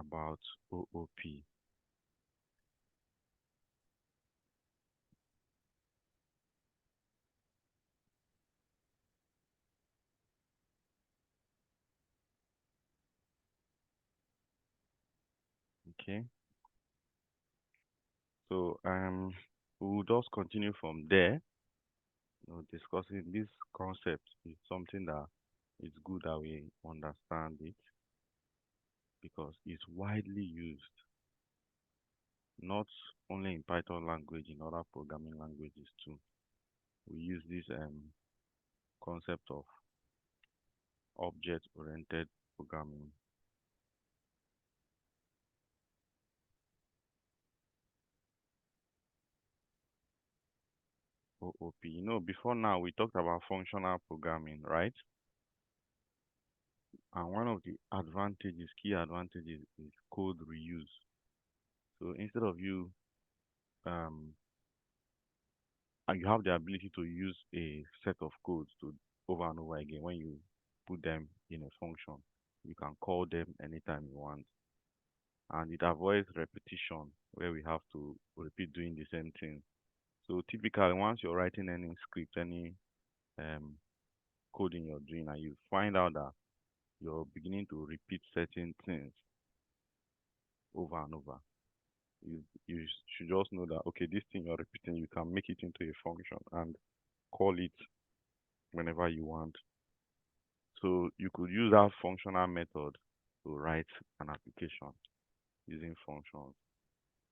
about OOP. Okay, so we'll just continue from there. Discussing this concept is something that it's good that we understand it because it's widely used, not only in Python language, in other programming languages too. We use this concept of object-oriented programming. OOP. Before now we talked about functional programming, right? And one of the advantages, key advantages, is code reuse. So instead of um, you have the ability to use a set of codes to over and over again when you put them in a function. You can call them anytime you want, and it avoids repetition where we have to repeat doing the same thing. So typically, once you're writing any script, any um, coding you're doing, and you find out that you're beginning to repeat certain things over and over, you should just know that okay, this thing you're repeating, you can make it into a function and call it whenever you want. So you could use that functional method to write an application using functions.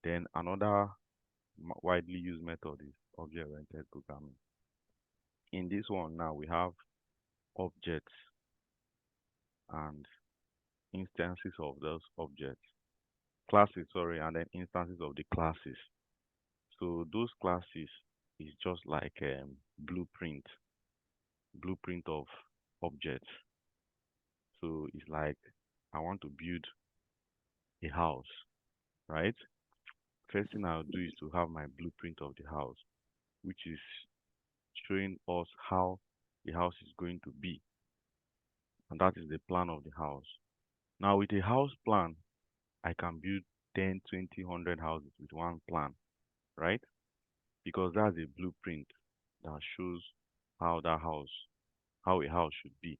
Then another widely used method is object-oriented programming. In this one now we have objects and instances of those objects, classes, sorry, and then instances of the classes. So those classes is just like blueprint of objects. So it's like I want to build a house, right? First thing I'll do is to have my blueprint of the house, which is showing us how the house is going to be. And that is the plan of the house. Now, with a house plan, I can build 10, 20, 100 houses with one plan, right? Because that's a blueprint that shows how how a house should be.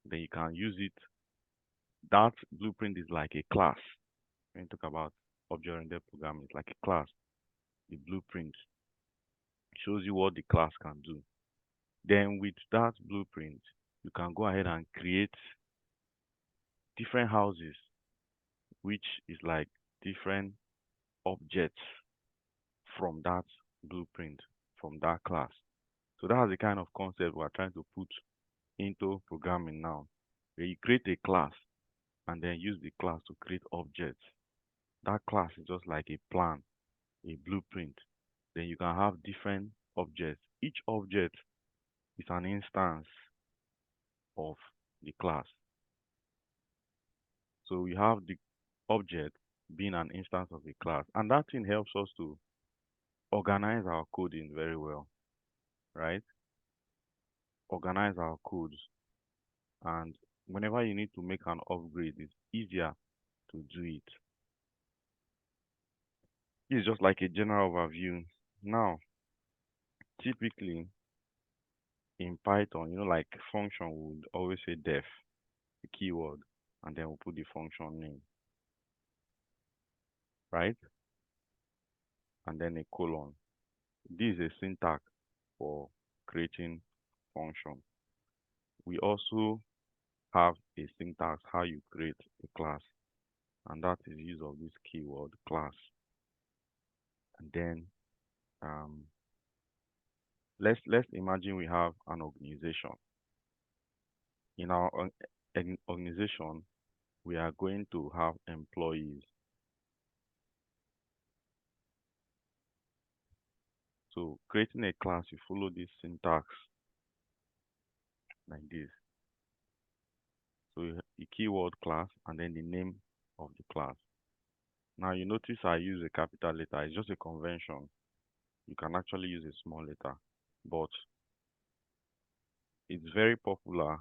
Then you can use it. That blueprint is like a class. When you talk about object-oriented programming, it's like a class. The blueprint shows you what the class can do. Then with that blueprint, you can go ahead and create different houses, which is like different objects from that blueprint, from that class. So that's the kind of concept we're trying to put into programming now, where you create a class and then use the class to create objects. That class is just like a plan, a blueprint. Then you can have different objects. Each object is an instance of the class. So we have the object being an instance of the class, and that thing helps us to organize our coding very well, right? Organize our codes, and whenever you need to make an upgrade, it's easier to do it. This is just like a general overview. Now, typically in Python, like function would always say def, the keyword, and then we'll put the function name, right? And then a colon. This is a syntax for creating function. We also have a syntax how you create a class, and that is use of this keyword class. And then um, let's imagine we have an organization. In our organization, we are going to have employees. So creating a class, you follow this syntax like this. So the keyword class and then the name of the class. Now you notice I use a capital letter. It's just a convention. You can actually use a small letter, but it's very popular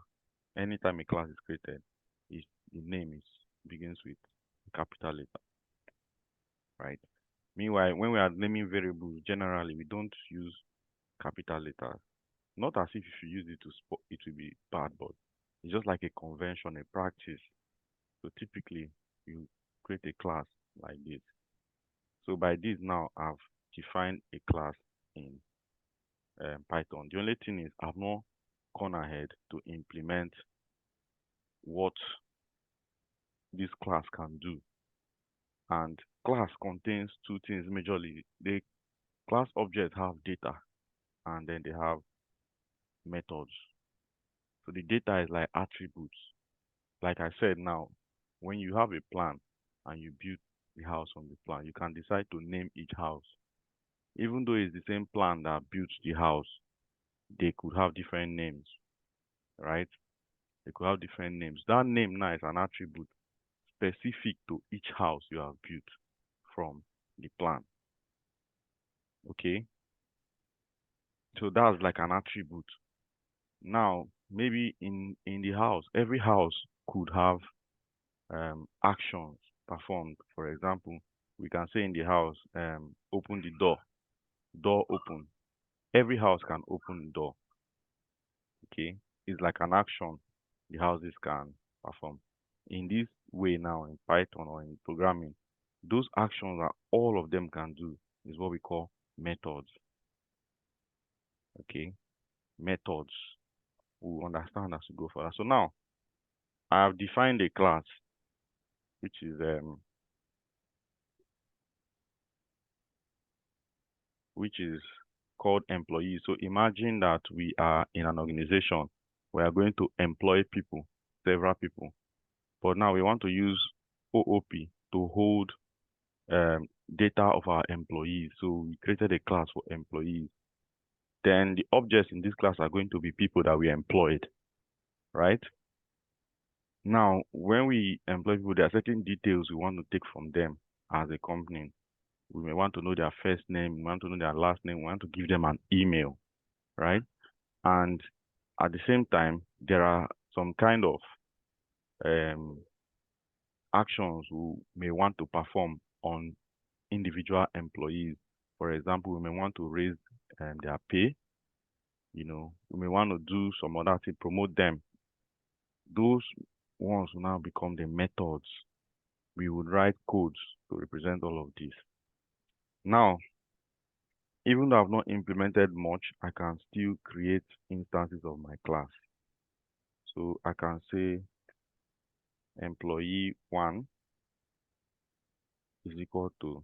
anytime a class is created. Is the name is begins with capital letter, right? Meanwhile, when we are naming variables, generally we don't use capital letters. Not as if you use it it will be bad, but it's just like a convention, a practice. So typically, you create a class like this. So by this now, I've defined a class in Python. The only thing is I've not gone ahead to implement what this class can do. And class contains two things majorly. The class objects have data and then they have methods. So the data is like attributes. Like I said now, when you have a plan and you build the house on the plan, you can decide to name each house. Even though it's the same plan that built the house, they could have different names, right? They could have different names. That name now is an attribute specific to each house you have built from the plan. Okay, so that's like an attribute. Now, maybe in the house, every house could have actions performed. For example, we can say in the house, open the door, door open. Every house can open the door. Okay, it's like an action the houses can perform. In this way now in Python or in programming, those actions that all of them can do is what we call methods. Okay, methods. We'll understand as we go further. So now I have defined a class which is which is called employee. So imagine that we are in an organization. We are going to employ people, several people. But now we want to use OOP to hold data of our employees. So we created a class for employees. Then the objects in this class are going to be people that we employed, right? Now, when we employ people, there are certain details we want to take from them as a company. We may want to know their first name, we want to know their last name, we want to give them an email, right? And at the same time, there are some kind of um, actions we may want to perform on individual employees. For example, we may want to raise their pay. We may want to do some other thing, promote them. Those ones will now become the methods. We would write codes to represent all of this. Now, even though I've not implemented much, I can still create instances of my class. So I can say employee one is equal to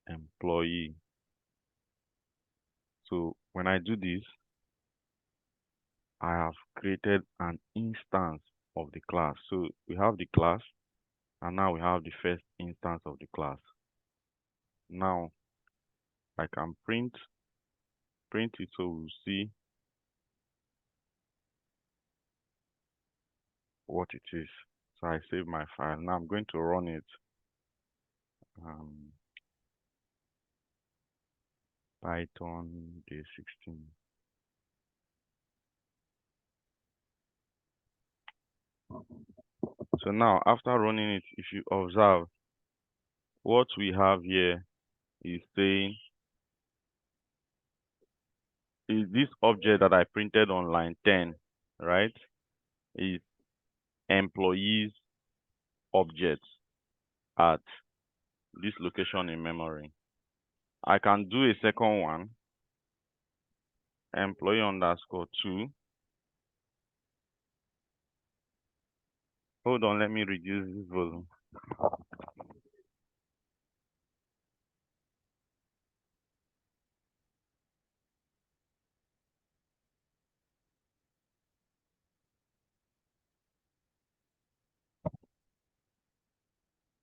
employee. So when I do this, I have created an instance of the class. So we have the class, and now we have the first instance of the class. Now I can print it so we'll see what it is. So I save my file. Now I'm going to run it. Um, Python day 16. So now after running it, if you observe, what we have here is saying is this object that I printed on line 10, right? Is employees objects at this location in memory. I can do a second one, employee underscore 2. Hold on, let me reduce this volume.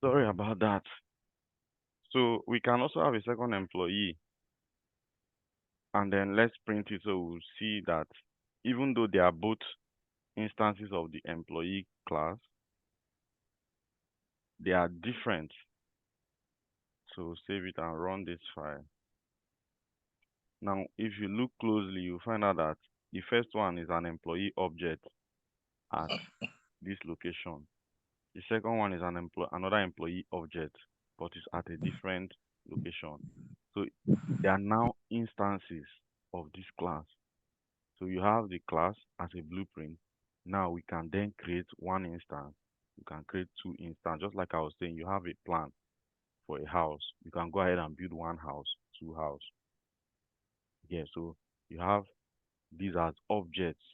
Sorry about that. So we can also have a second employee, and then let's print it so we'll see that even though they are both instances of the employee class, they are different. So save it and run this file. Now, if you look closely, you'll find out that the first one is an employee object at this location. The second one is another employee object, but it's at a different location. So there are now instances of this class. So you have the class as a blueprint. Now we can then create one instance. You can create two instances. Just like I was saying, you have a plan for a house. You can go ahead and build one house, two house. Yeah, so you have these as objects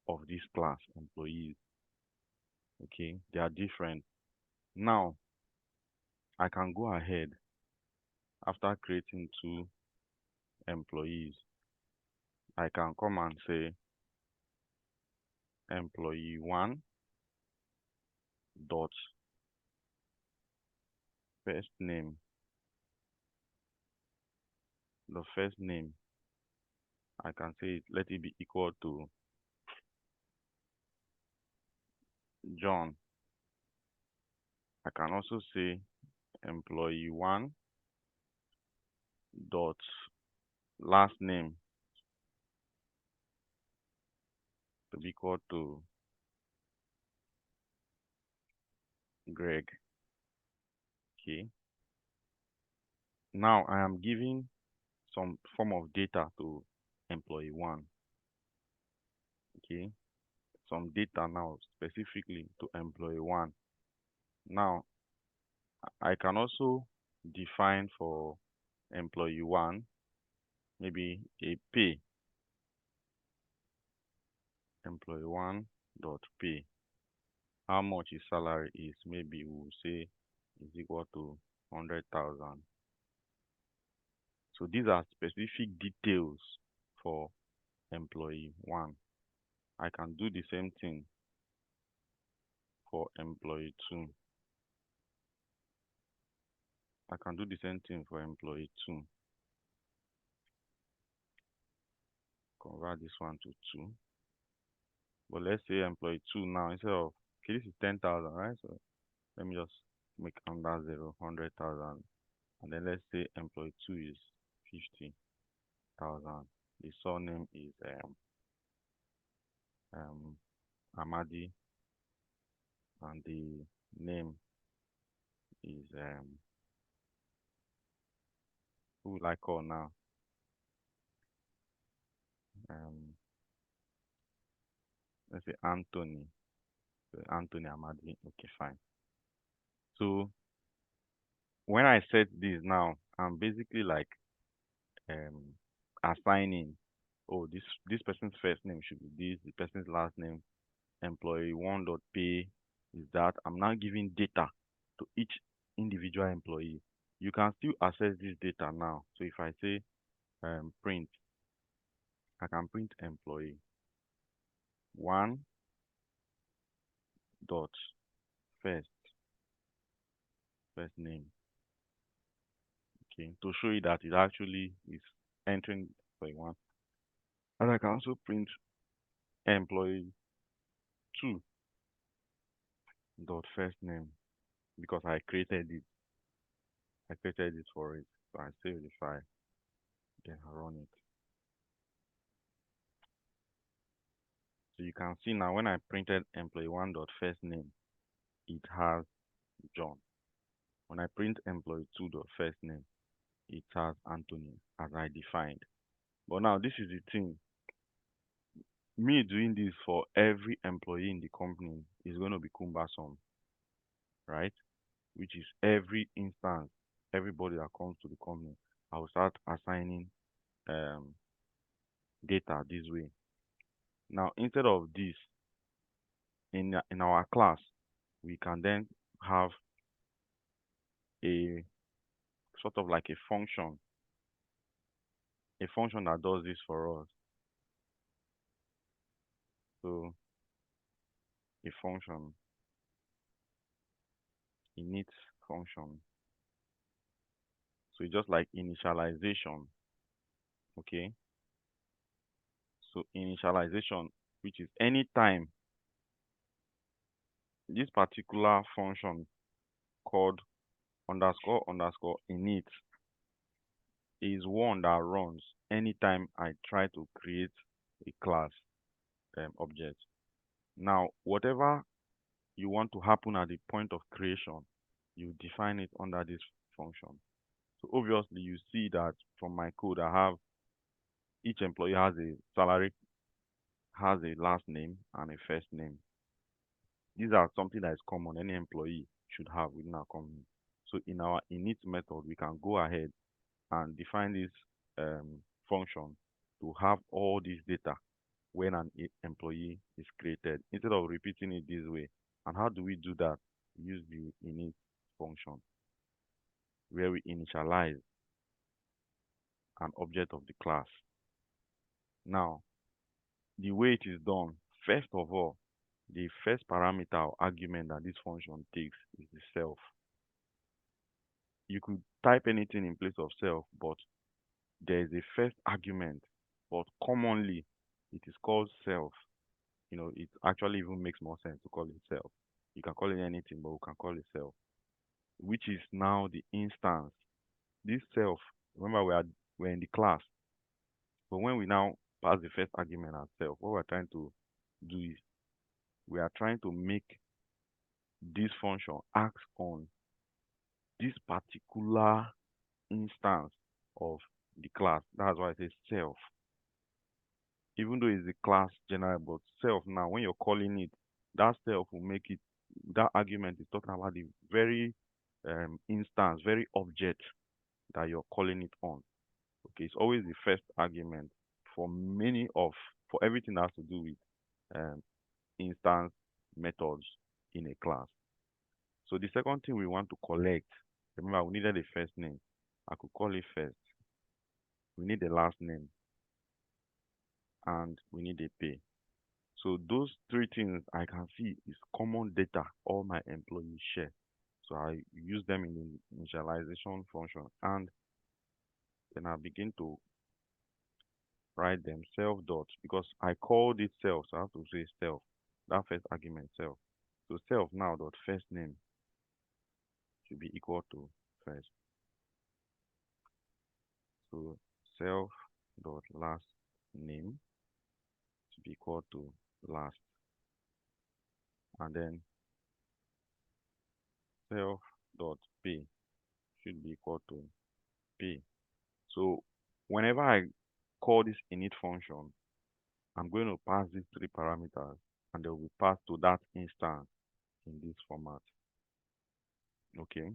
of this class, employees. Okay, they are different. Now I can go ahead after creating two employees. I can come and say employee one dot first name. The first name, I can say let it be equal to John. I can also say employee one dot last name to be equal to Greg. Okay. Now I am giving some form of data to employee one. Okay. Some data now specifically to employee one. Now I can also define for employee one maybe a pay. Employee one dot pay. How much his salary is, maybe we'll say is equal to 100,000. So these are specific details for employee one. I can do the same thing for employee two. I can do the same thing for employee two. Convert this one to two. But let's say employee two now, instead of, okay, this is 10,000, right? So let me just make under zero, 100,000. And then let's say employee two is 50,000. The surname is Amadi, and the name is who will I call now? Um, let's say Anthony. So Anthony Amadi. Okay, fine. So when I set this now, I'm basically like um assigning, oh, this person's first name should be this, the person's last name, employee one dot pay is that. I'm now giving data to each individual employee. You can still access this data now. So if I say print, I can print employee one dot first name. Okay, to show you that it actually is entering employee one. And I can also print employee two dot first name because I created it for it. So I save the file, then I run it. So you can see now when I printed employee one dot first name, it has John. When I print employee two dot first name, it has Anthony as I defined. But now this is the thing. Me doing this for every employee in the company is going to be cumbersome, right? Which is every instance, everybody that comes to the company, I will start assigning um, data this way. Now, instead of this, in our class, we can then have a sort of like a function that does this for us. So a function, init function. So it's just like initialization, okay? So initialization, which is anytime this particular function called underscore underscore init is one that runs anytime I try to create a class object. Now, whatever you want to happen at the point of creation, you define it under this function. So obviously you see that from my code, I have each employee has a salary, has a last name and a first name. These are something that is common. Any employee should have within our company. So in our init method, we can go ahead and define this function to have all this data when an employee is created instead of repeating it this way. And how do we do that? We use the init function where we initialize an object of the class. Now, the way it is done, first of all, the first parameter or argument that this function takes is the self. You could type anything in place of self, but there is a first argument, but commonly it is called self. It actually even makes more sense to call it self. You can call it anything, but we can call it self, which is now the instance. This self, remember we're in the class, but when we now pass the first argument as self, what we're trying to do is we are trying to make this function act on this particular instance of the class. That's why I say self. Even though it's the class general, but self now, when you're calling it, that self will make it, that argument is talking about the very instance, very object that you're calling it on. Okay, it's always the first argument for everything that has to do with instance methods in a class. So the second thing we want to collect, remember we needed a first name. I could call it first. We need the last name and we need a pay. So those three things I can see is common data all my employees share. So I use them in the initialization function and then I begin to write them self dot because I called it self, so I have to say self. That first argument self. So self now dot first name should be equal to first. So self dot last name should be equal to last. And then self dot pay should be equal to pay. So whenever I call this init function, I'm going to pass these three parameters and they will be passed to that instance in this format. Okay.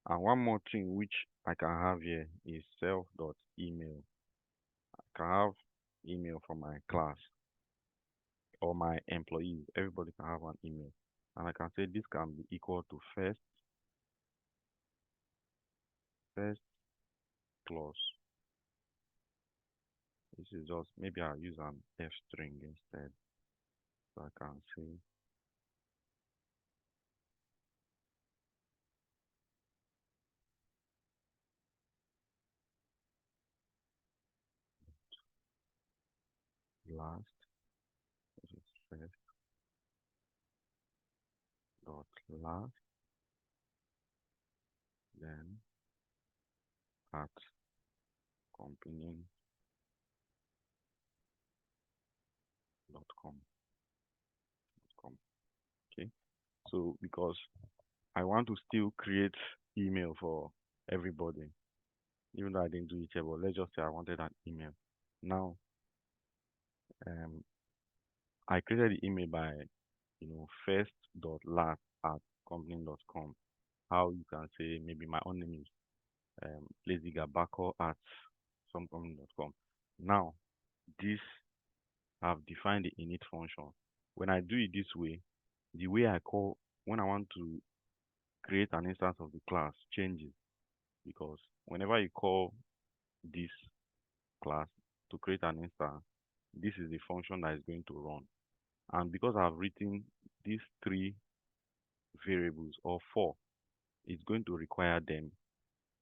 And one more thing which I can have here is self.email. I can have email from my class or my employees. Everybody can have an email. And I can say this can be equal to first plus. This is just, maybe I'll use an F string instead. So I can say last, which is first dot last, then at companion.com. Okay. So because I want to still create email for everybody, even though I didn't do it here, but let's just say I wanted an email. Now, um, I created the email by, first dot last at company.com. How you can say maybe my own name is Lazy Gabako at somecompany.com. Now, this I've defined the init function. When I do it this way, the way I call when I want to create an instance of the class changes because whenever you call this class to create an instance, this is the function that is going to run. And because I've written these three variables or four, it's going to require them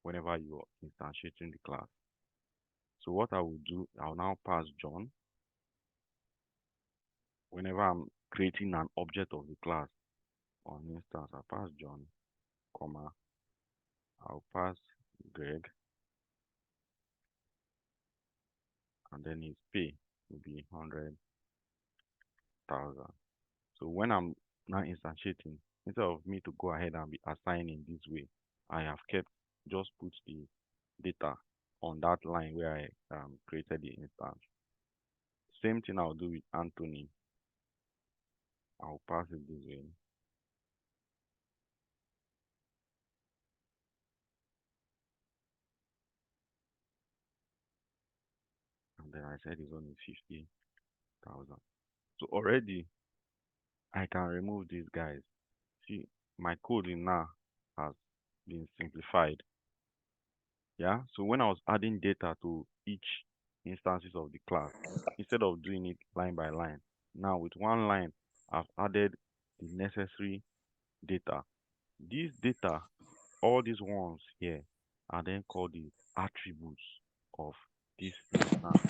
whenever you're instantiating the class. So what I will do, I'll now pass John. Whenever I'm creating an object of the class on instance, I'll pass John, comma, I'll pass Greg, and then his pay will be 100,000. So when I'm now instantiating. Instead of me to go ahead and be assigning this way, I have kept just put the data on that line where I created the instance. Same thing I'll do with Anthony. I'll pass it this way. And then I said it's only 50,000. So already I can remove these guys. See, my coding now has been simplified. Yeah. So when I was adding data to each instances of the class, instead of doing it line by line, now with one line, I've added the necessary data. These data, all these ones here, are then called the attributes of this instance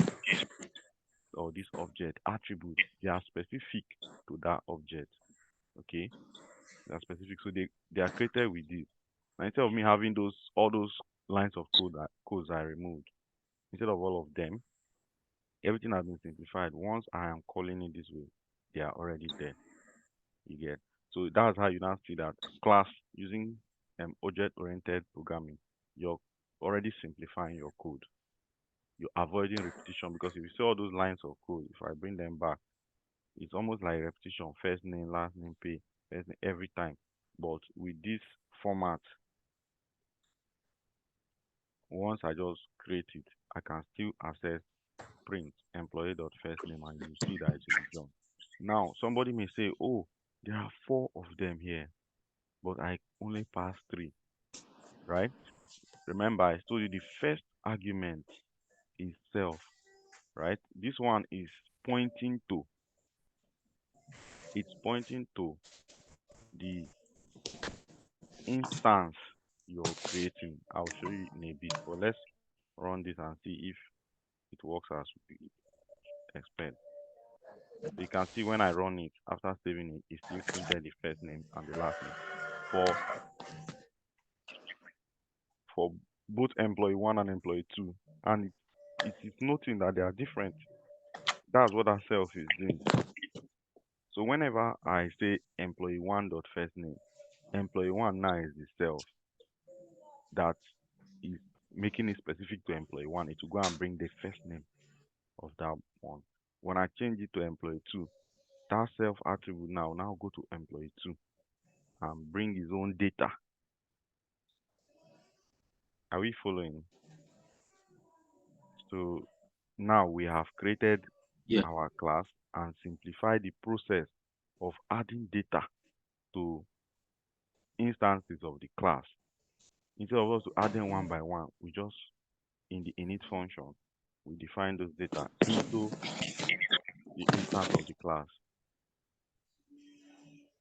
or this object. Attributes, they are specific to that object. Okay, they are specific, so they are created with this. Now, instead of me having those all those lines of codes I removed, instead of all of them, everything has been simplified. Once I am calling it this way, they are already there. You get. So that's how you now see that class using object-oriented programming, you're already simplifying your code. You're avoiding repetition because if you see all those lines of code, if I bring them back, it's almost like repetition. First name, last name, pay, first name, every time. But with this format, once I just create it, I can still access print employee.first name and you see that it will be John. Now, somebody may say, oh, there are four of them here, but I only passed three, right? Remember, I told you the first argument is self, right? This one is pointing to, it's pointing to the instance you're creating. I'll show you in a bit, but let's run this and see if it works as we expect. So you can see when I run it, after saving it, it still printed the first name and the last name. For for both employee one and employee two, and it is noting that they are different. That's what that self is doing. So whenever I say employee one dot first name, employee one now is the self that is making it specific to employee one. It will go and bring the first name of that one. When I change it to employee two, that self attribute now go to employee two and bring his own data. Are we following? So now we have created Yeah. our class and simplified the process of adding data to instances of the class. Instead of us to add them one by one, we just in the init function, we define those data into the instance of the class.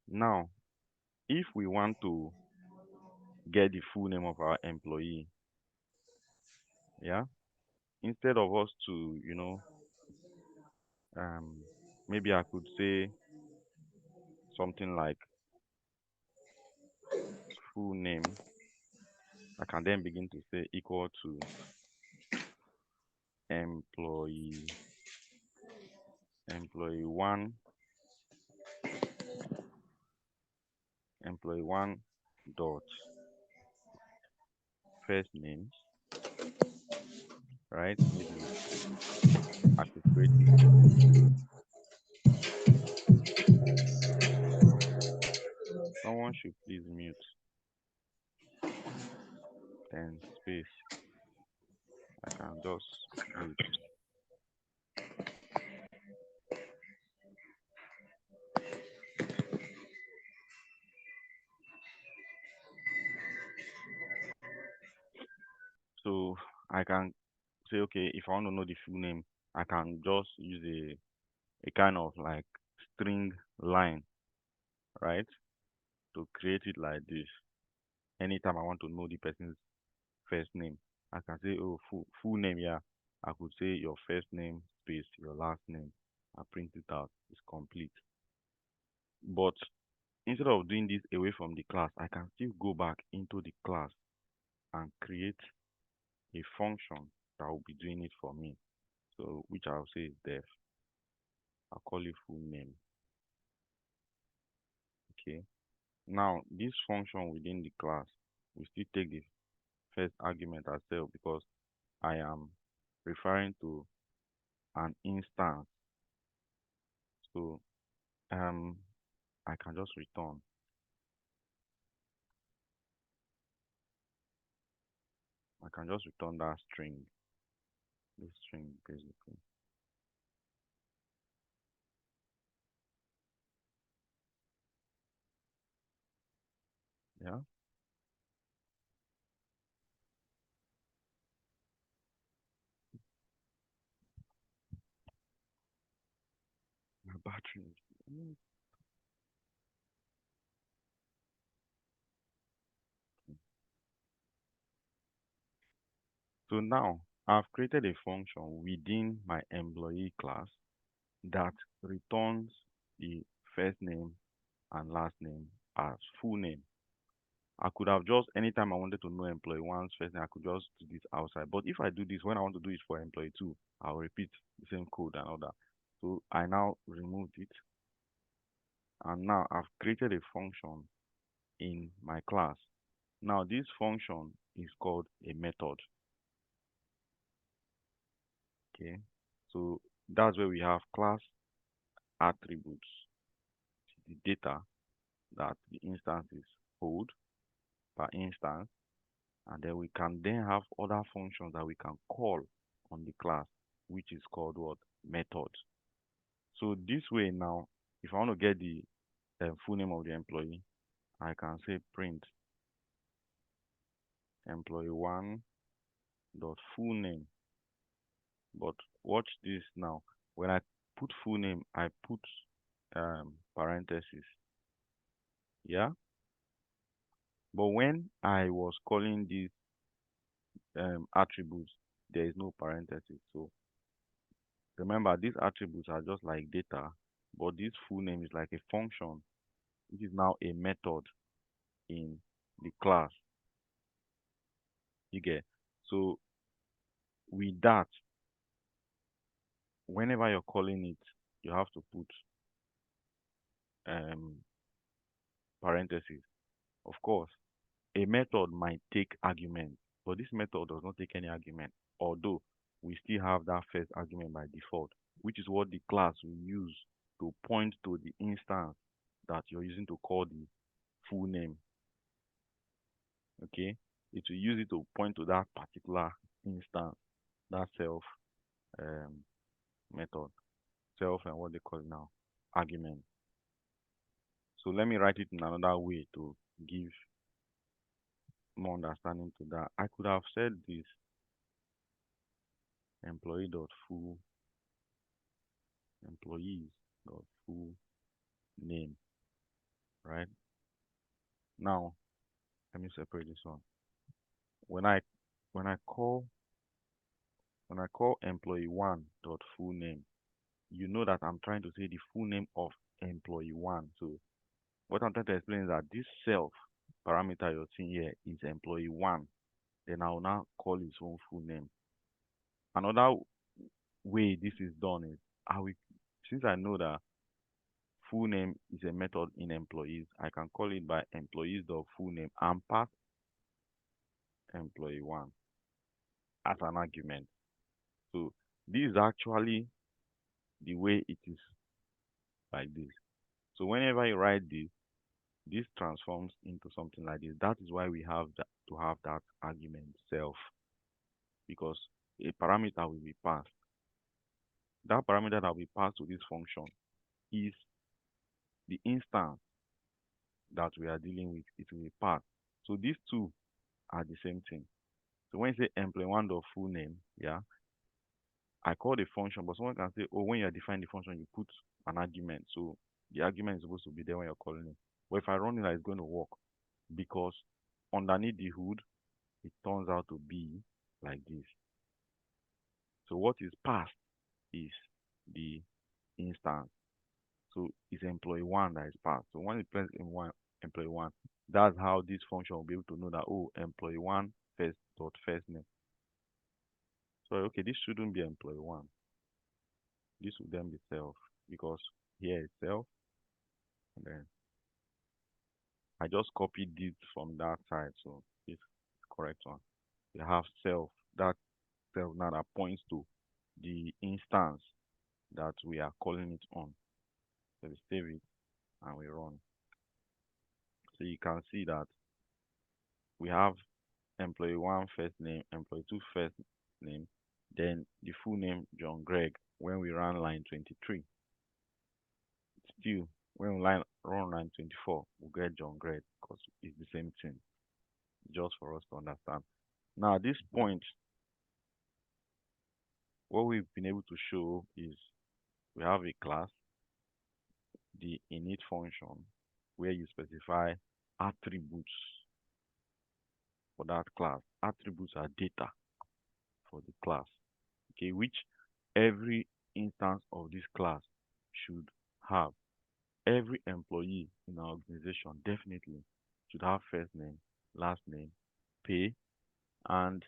Now, if we want to get the full name of our employee, yeah, instead of us to, um, maybe I could say something like full name. I can then begin to say equal to employee employee one employee one dot first name, right? Maybe I could create it. Someone should please mute then space. I can just do it. So I can say, okay, if I want to know the full name, I can just use a kind of like string line, right? To create it like this. Anytime I want to know the person's first name, I can say, oh, full name, yeah. I could say your first name space your last name. I print it out. It's complete. But instead of doing this away from the class, I can still go back into the class and create a function that will be doing it for me. So which I'll say is def. I'll call it full name. Okay. Now, this function within the class, we still take the first argument as self because I am referring to an instance. So I can just return. I can just return that string. The string basically. Yeah. My battery. Mm. So now I've created a function within my employee class that returns the first name and last name as full name. I could have just anytime I wanted to know employee one's first name, I could just do this outside. But if I do this when I want to do it for employee two, I'll repeat the same code and all that. So I now removed it, and now I've created a function in my class. Now this function is called a method. Okay, so that's where we have class attributes, the data that the instances hold per instance, and then we can then have other functions that we can call on the class, which is called what? Methods. So this way now, if I want to get the full name of the employee, I can say print employee one dot full name. But watch this now. When I put full name, I put parentheses. Yeah. But when I was calling these attributes, there is no parentheses. So remember, these attributes are just like data, but this full name is like a function, which is now a method in the class. You get? So with that, whenever you're calling it, you have to put um, parentheses. Of course, a method might take argument, but this method does not take any argument, although we still have that first argument by default, which is what the class will use to point to the instance that you're using to call the full name. Okay, it will use it to point to that particular instance, that self um, method, self and what they call it now, argument. So let me write it in another way to give more understanding to that. I could have said this employee dot full employees dot full name, right? Now let me separate this one. When I when I call when I call employee one dot full name, you know that I'm trying to say the full name of employee one. So what I'm trying to explain is that this self parameter you're seeing here is employee one. Then I will now call its own full name. Another way this is done is I will, since I know that full name is a method in employees, I can call it by employees dot full name and pass employee one as an argument. So this is actually the way it is like this. So whenever you write this, this transforms into something like this. That is why we have to have that argument self, because a parameter will be passed. That parameter that will be passed to this function is the instance that we are dealing with. It will be passed. So these two are the same thing. So when you say employee one dot full name, yeah, I call the function, but someone can say, oh, when you are defining the function, you put an argument. So the argument is supposed to be there when you're calling it. But if I run it, it's going to work because underneath the hood, it turns out to be like this. So what is passed is the instance. So it's employee one that is passed. So when it press in one employee one, that's how this function will be able to know that, oh, employee one first dot first name. So okay, this shouldn't be employee one. This would then be self because here is self and then I just copied it from that side, so it's correct one. We have self, that self now that points to the instance that we are calling it on. So we save it and we run. So you can see that we have employee one first name, employee two first name, then the full name John Greg when we run line 23. Still, when we run line 24, we get John Greg because it's the same thing, just for us to understand. Now, at this point, what we've been able to show is we have a class, the init function, where you specify attributes for that class. Attributes are data for the class, okay, which every instance of this class should have. Every employee in our organization definitely should have first name, last name, pay, and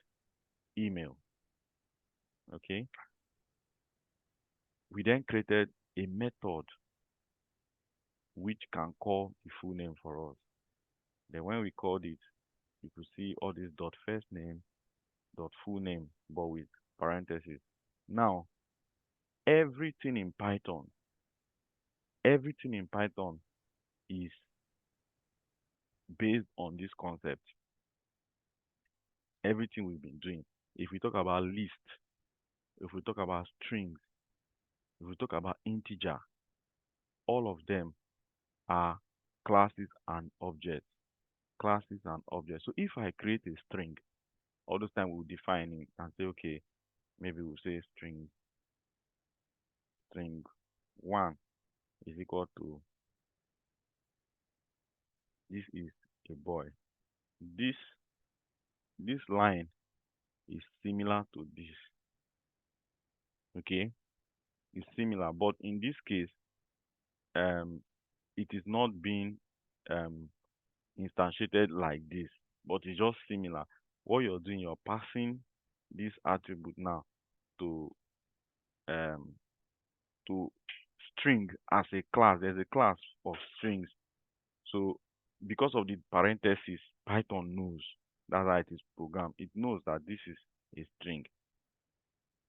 email. Okay. We then created a method which can call the full name for us. Then when we called it, you could see all this dot first name, dot full name, but with parentheses. Now, everything in Python, everything in Python is based on this concept. Everything we've been doing. If we talk about list, if we talk about strings, if we talk about integer, all of them are classes and objects. Classes and objects. So if I create a string, all those time we'll define it and say, okay, maybe we'll say string one is equal to this is a boy. This this line is similar to this. Okay, it's similar, but in this case, um, it is not being um instantiated like this, but it's just similar. What you're doing, you're passing this attribute now to um to string as a class. There's a class of strings. So because of the parenthesis, Python knows that's how it is programmed. It knows that this is a string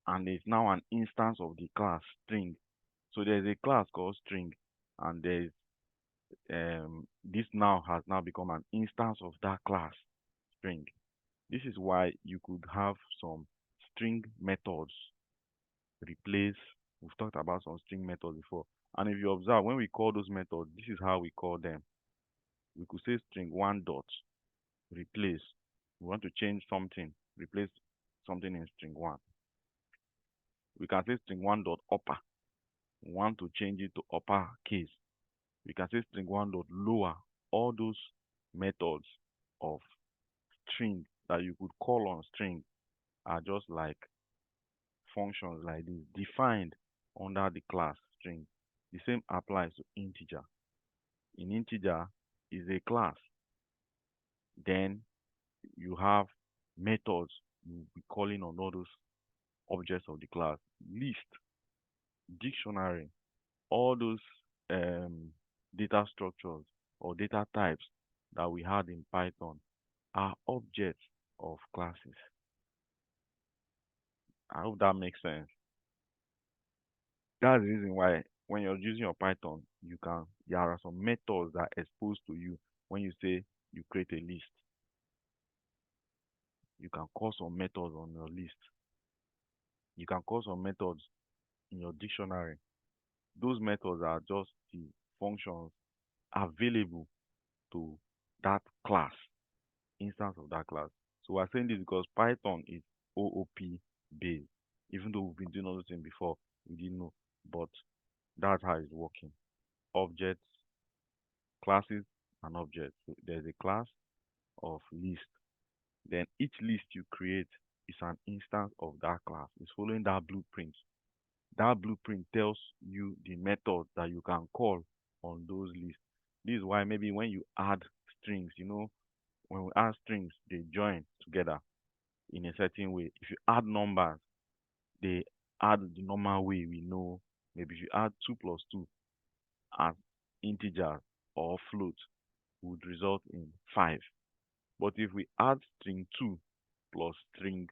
and it's now an instance of the class string. So there's a class called string, and there's this now has now become an instance of that class string. This is why you could have some string methods replace. We've talked about some string methods before. And if you observe, when we call those methods, this is how we call them. We could say string one dot replace. We want to change something, replace something in string one. We can say string one dot upper. We want to change it to upper case. We can say string one dot lower. All those methods of string that you could call on string are just like functions like this defined under the class string. The same applies to integer. In integer is a class. Then you have methods you'll be calling on all those objects of the class. List, dictionary, all those data structures or data types that we had in Python are objects of classes. I hope that makes sense. That's the reason why when you're using your Python, there are some methods that are exposed to you when you say you create a list. You can call some methods on your list. You can call some methods in your dictionary. Those methods are just the functions available to that class, instance of that class. So we're saying this because Python is OOP based. Even though we've been doing all those things before, we didn't know. But that's how it's working. Objects, classes, and objects. So there's a class of list. Then each list you create is an instance of that class. It's following that blueprint. That blueprint tells you the method that you can call on those lists. This is why maybe when you add strings, when we add strings, they join together in a certain way. If you add numbers, they add the normal way we know. Maybe if you add 2 plus 2 as integer or float, would result in 5. But if we add string 2 plus string